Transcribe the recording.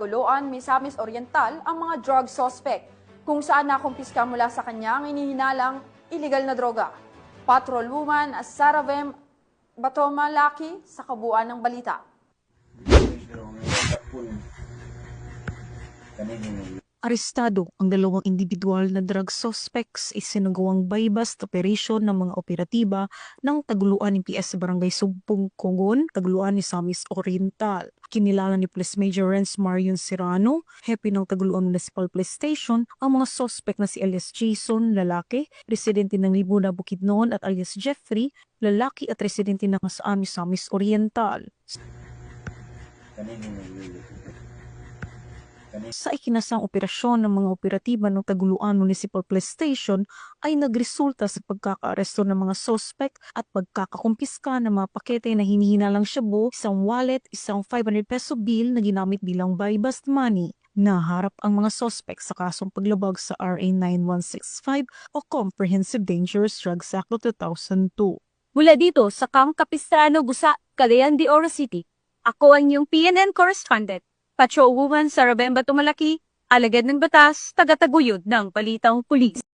Guluan, Misamis Oriental ang mga drug suspect kung saan nakumpiska mula sa kanya ang inihinalang illegal na droga. Patrolwoman Saravem Batomalaki sa kabuuan ng balita. Arestado ang dalawang individual na drug suspects sa isinagawang buy-bust operation ng mga operatiba ng Taguluan ng PS sa Barangay Sumpong Congon, Taguluan ni Misamis Oriental. Kinilala ni Police Major Renz Marion Serrano, hepe ng Taguluan Municipal Police Station, ang mga suspect na si alias Jason, lalaki, residente ng Libuna, Bukidnon, at alias Jeffrey, lalaki at residente ng Misamis Oriental. Sa ikinasang operasyon ng mga operatiba ng Taguluan Municipal Police Station ay nagresulta sa pagkakaaresto ng mga suspect at pagkakakumpiska ng mga pakete na hinihinalang shabu, isang wallet, isang 500 peso bill na ginamit bilang buy-bust money. Naharap ang mga suspect sa kasong paglabag sa RA 9165 o Comprehensive Dangerous Drugs Act of 2002. Mula dito sa Camp Capistrano, Gusa, Cagayan de Oro City, ako ang iyong PNN correspondent. Patrolwoman Saravem Batomalaki, alagad ng batas, taga-taguyod ng Balitang Pulis.